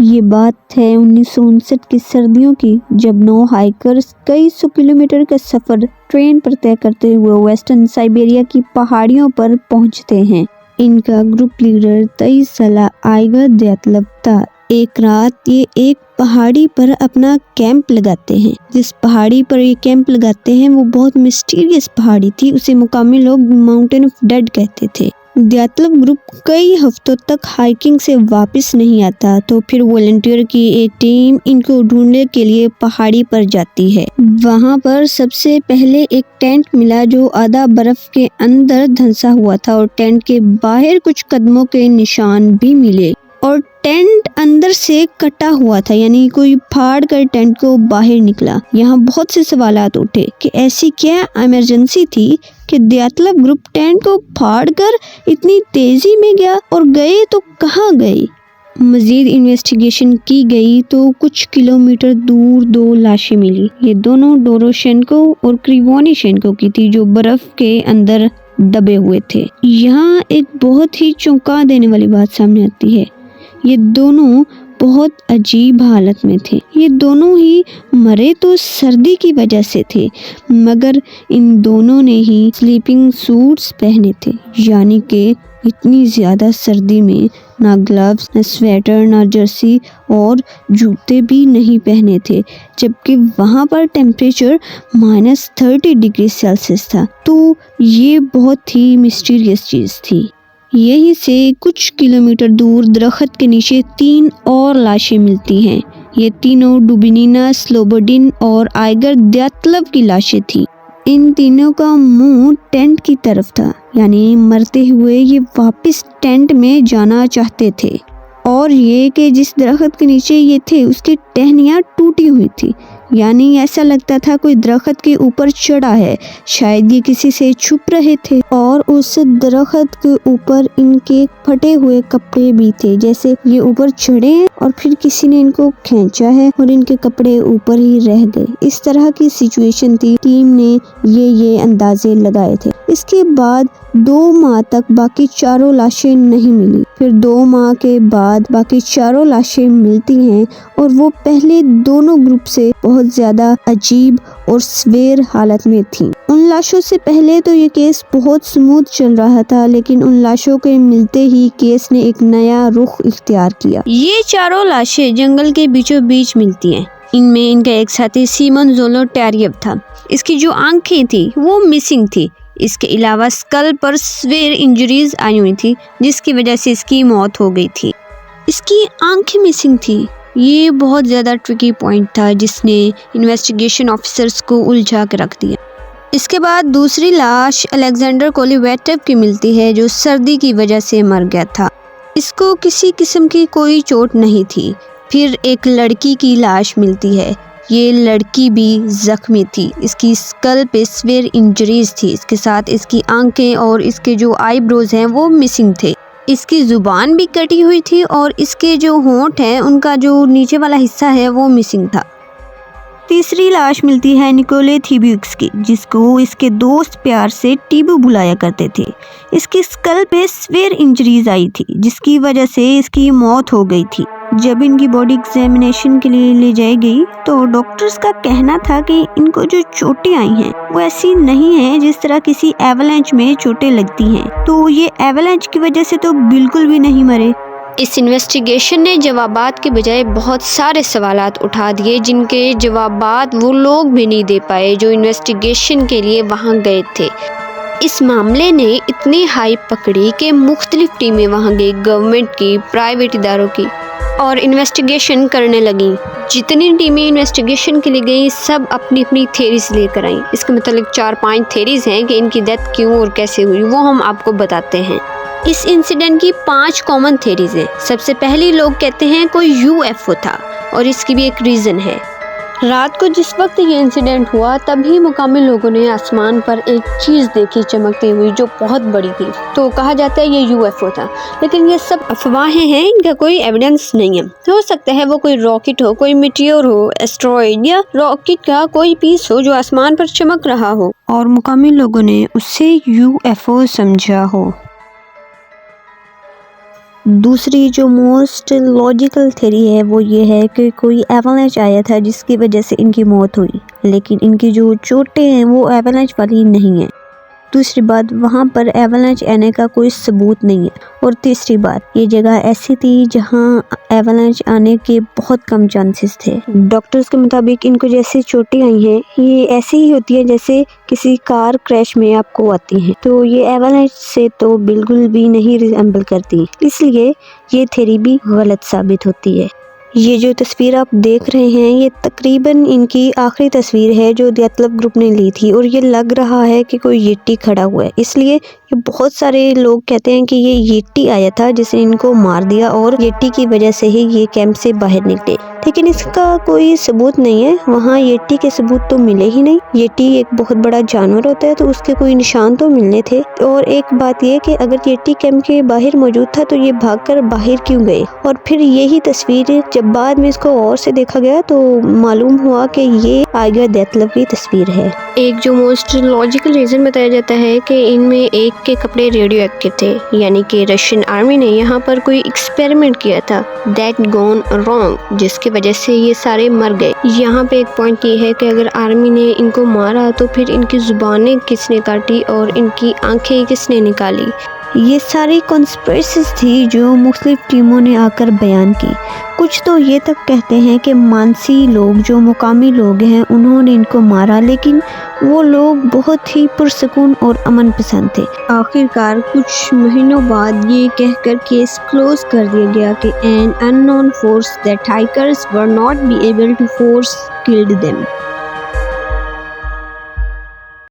یہ بات ہے 1959 کی سردیوں کی، جب 9 ہائیکرز کئی سو کلومیٹر کا سفر ٹرین پر طے کرتے ہوئے ویسٹرن سائبیریا کی پہاڑیوں پر پہنچتے ہیں۔ ان کا گروپ لیڈر 23 سالہ آئیگر دیاتلب تھا۔ ایک رات یہ ایک پہاڑی پر اپنا کیمپ لگاتے ہیں۔ جس پہاڑی پر یہ کیمپ لگاتے ہیں وہ بہت مسٹیریس پہاڑی تھی، اسے مقامی لوگ ماؤنٹین آف ڈیڈ کہتے تھے۔ دیاتلب گروپ کئی ہفتوں تک ہائیکنگ سے واپس نہیں آتا تو پھر والنٹیئر کی ایک ٹیم ان کو ڈھونڈنے کے لیے پہاڑی پر جاتی ہے۔ وہاں پر سب سے پہلے ایک ٹینٹ ملا جو آدھا برف کے اندر دھنسا ہوا تھا، اور ٹینٹ کے باہر کچھ قدموں کے نشان بھی ملے، اور ٹینٹ اندر سے کٹا ہوا تھا، یعنی کوئی پھاڑ کر ٹینٹ کو باہر نکلا۔ یہاں بہت سے سوالات اٹھے کہ ایسی کیا ایمرجنسی تھی کہ دیاتلب گروپ ٹینٹ کو پھاڑ کر اتنی تیزی میں گیا، اور گئے تو کہاں گئے؟ مزید انویسٹیگیشن کی گئی تو کچھ کلومیٹر دور 2 لاشیں ملی۔ یہ دونوں ڈوروشینکو اور کریوونیشینکو کی تھی، جو برف کے اندر دبے ہوئے تھے۔ یہاں ایک بہت ہی چونکا دینے والی بات سامنے آتی ہے۔ یہ دونوں بہت عجیب حالت میں تھے۔ یہ دونوں ہی مرے تو سردی کی وجہ سے تھے، مگر ان دونوں نے ہی سلیپنگ سوٹس پہنے تھے، یعنی کہ اتنی زیادہ سردی میں نہ گلوز، نہ سویٹر، نہ جرسی اور جوتے بھی نہیں پہنے تھے، جبکہ وہاں پر ٹیمپریچر -30 ڈگری سیلسیس تھا۔ تو یہ بہت ہی مسٹیریس چیز تھی۔ یہیں سے کچھ کلومیٹر دور درخت کے نیچے 3 اور لاشیں ملتی ہیں۔ یہ تینوں ڈوبینینا، سلوبوڈن اور آئیگر دیاتلب کی لاشیں تھیں۔ ان تینوں کا منہ ٹینٹ کی طرف تھا، یعنی مرتے ہوئے یہ واپس ٹینٹ میں جانا چاہتے تھے، اور یہ کہ جس درخت کے نیچے یہ تھے اس کی ٹہنیاں ٹوٹی ہوئی تھی، یعنی ایسا لگتا تھا کوئی درخت کے اوپر چڑھا ہے، شاید یہ کسی سے چھپ رہے تھے۔ اور اس درخت کے اوپر ان کے پھٹے ہوئے کپڑے بھی تھے، جیسے یہ اوپر چڑھے ہیں اور پھر کسی نے ان کو کھینچا ہے اور ان کے کپڑے اوپر ہی رہ گئے۔ اس طرح کی سچویشن تھی۔ ٹیم نے یہ اندازے لگائے تھے۔ اس کے بعد 2 ماہ تک باقی چاروں لاشیں نہیں ملی۔ پھر 2 ماہ کے بعد باقی چاروں لاشیں ملتی ہیں، اور وہ پہلے دونوں گروپ سے بہت زیادہ عجیب اور سویر حالت میں تھیں۔ ان لاشوں سے پہلے تو یہ کیس بہت سموتھ چل رہا تھا، لیکن ان لاشوں کے ملتے ہی کیس نے ایک نیا رخ اختیار کیا۔ یہ چاروں لاشیں جنگل کے بیچوں بیچ ملتی ہیں۔ ان میں ان کا ایک ساتھی سیمون زولوٹیریو تھا۔ اس کی جو آنکھیں تھی وہ مسنگ تھی۔ اس کے علاوہ اسکل پر سویر انجریز آئی ہوئی تھی، جس کی وجہ سے اس کی موت ہو گئی تھی۔ اس کی آنکھیں مسنگ تھی۔ یہ بہت زیادہ ٹرکی پوائنٹ تھا جس نے انویسٹیگیشن آفیسرز کو الجھا کے رکھ دیا۔ اس کے بعد دوسری لاش الیگزینڈر کولیویٹو کی ملتی ہے، جو سردی کی وجہ سے مر گیا تھا۔ اس کو کسی قسم کی کوئی چوٹ نہیں تھی۔ پھر ایک لڑکی کی لاش ملتی ہے۔ یہ لڑکی بھی زخمی تھی۔ اس کی اسکل پہ سویر انجریز تھی۔ اس کے ساتھ اس کی آنکھیں اور اس کے جو آئی بروز ہیں وہ مسنگ تھے۔ اس کی زبان بھی کٹی ہوئی تھی، اور اس کے جو ہونٹ ہیں ان کا جو نیچے والا حصہ ہے وہ مسنگ تھا۔ تیسری لاش ملتی ہے نیکولے تھیبیوکس کی، جس کو اس کے دوست پیار سے ٹیبو بلایا کرتے تھے۔ اس کی اسکل پہ سویر انجریز آئی تھی، جس کی وجہ سے اس کی موت ہو گئی تھی۔ جب ان کی باڈی ایگزامینیشن کے لیے لے جائی گئی تو ڈاکٹرز کا کہنا تھا کہ ان کو جو چوٹیں آئی ہیں وہ ایسی نہیں ہیں جس طرح کسی ایولنچ میں چوٹیں لگتی ہیں، تو یہ ایولنچ کی وجہ سے تو بالکل بھی نہیں مرے۔ اس انویسٹیگیشن نے جوابات کے بجائے بہت سارے سوالات اٹھا دیے، جن کے جوابات وہ لوگ بھی نہیں دے پائے جو انویسٹیگیشن کے لیے وہاں گئے تھے۔ اس معاملے نے اتنی ہائپ پکڑی کہ مختلف ٹیمیں وہاں گئی، گورنمنٹ کی، پرائیویٹ اداروں کی، اور انویسٹیگیشن کرنے لگیں۔ جتنی ٹیمیں انویسٹیگیشن کے لیے گئیں سب اپنی اپنی تھیریز لے کر آئیں۔ اس کے متعلق 4-5 تھیریز ہیں کہ ان کی ڈیتھ کیوں اور کیسے ہوئی، وہ ہم آپ کو بتاتے ہیں۔ اس انسیڈنٹ کی 5 کامن تھیریز ہیں۔ سب سے پہلی لوگ کہتے ہیں کوئی UFO تھا، اور اس کی بھی ایک ریزن ہے۔ رات کو جس وقت یہ انسیڈنٹ ہوا تبھی مقامی لوگوں نے آسمان پر ایک چیز دیکھی چمکتی ہوئی جو بہت بڑی تھی، تو کہا جاتا ہے یہ UFO تھا، لیکن یہ سب افواہیں ہیں، ان کا کوئی ایویڈنس نہیں ہے۔ ہو سکتا ہے وہ کوئی راکٹ ہو، کوئی میٹیور ہو، ایسٹرائیڈ یا راکٹ کا کوئی پیس ہو جو آسمان پر چمک رہا ہو، اور مقامی لوگوں نے اسے UFO سمجھا ہو۔ دوسری جو موسٹ لاجیکل تھیری ہے وہ یہ ہے کہ کوئی ایولنچ آیا تھا جس کی وجہ سے ان کی موت ہوئی، لیکن ان کی جو چوٹیں ہیں وہ ایولنچ والی نہیں ہیں۔ دوسری بات، وہاں پر ایولنچ آنے کا کوئی ثبوت نہیں ہے۔ اور تیسری بات، یہ جگہ ایسی تھی جہاں ایولنچ آنے کے بہت کم چانسز تھے۔ ڈاکٹرز کے مطابق ان کو جیسے چوٹیں آئی ہیں یہ ایسی ہی ہوتی ہیں جیسے کسی کار کریش میں آپ کو آتی ہیں، تو یہ ایولنچ سے تو بالکل بھی نہیں ریزمبل کرتی، اس لیے یہ تھیری بھی غلط ثابت ہوتی ہے۔ یہ جو تصویر آپ دیکھ رہے ہیں یہ تقریباً ان کی آخری تصویر ہے جو دیتلف گروپ نے لی تھی، اور یہ لگ رہا ہے کہ کوئی یٹی کھڑا ہوا ہے، اس لیے یہ بہت سارے لوگ کہتے ہیں کہ یہ یٹی آیا تھا جس نے ان کو مار دیا اور یٹی کی وجہ سے ہی یہ کیمپ سے باہر نکلے، لیکن اس کا کوئی ثبوت نہیں ہے۔ وہاں یٹی کے ثبوت تو ملے ہی نہیں۔ یٹی ایک بہت بڑا جانور ہوتا ہے تو اس کے کوئی نشان تو ملنے تھے۔ اور ایک بات یہ کہ اگر یٹی کیمپ کے باہر موجود تھا تو یہ بھاگ کر باہر کیوں گئے؟ اور پھر یہی تصویر جب بعد میں اس کو اور سے دیکھا گیا تو معلوم ہوا کہ یہ آئیگر دیتلف کی تصویر ہے۔ ایک جو موسٹ لاجیکل ریزن بتایا جاتا ہے کہ ان میں ایک کے کپڑے ریڈیو ایکٹیو تھے، یعنی کہ رشین آرمی نے یہاں پر کوئی ایکسپیریمنٹ کیا تھا دیٹ گون رانگ، جس کی وجہ سے یہ سارے مر گئے۔ یہاں پہ ایک پوائنٹ یہ ہے کہ اگر آرمی نے ان کو مارا تو پھر ان کی زبانیں کس نے کاٹی اور ان کی آنکھیں کس نے نکالی؟ یہ ساری کنسپریسیز تھی جو مختلف ٹیموں نے آ کر بیان کی۔ کچھ تو یہ تک کہتے ہیں کہ مانسی لوگ جو مقامی لوگ ہیں انہوں نے ان کو مارا، لیکن وہ لوگ بہت ہی پرسکون اور امن پسند تھے۔ آخر کار کچھ مہینوں بعد یہ کہہ کر کیس کلوز کر دیا گیا کہ an unknown force that hikers were not be able to force killed them۔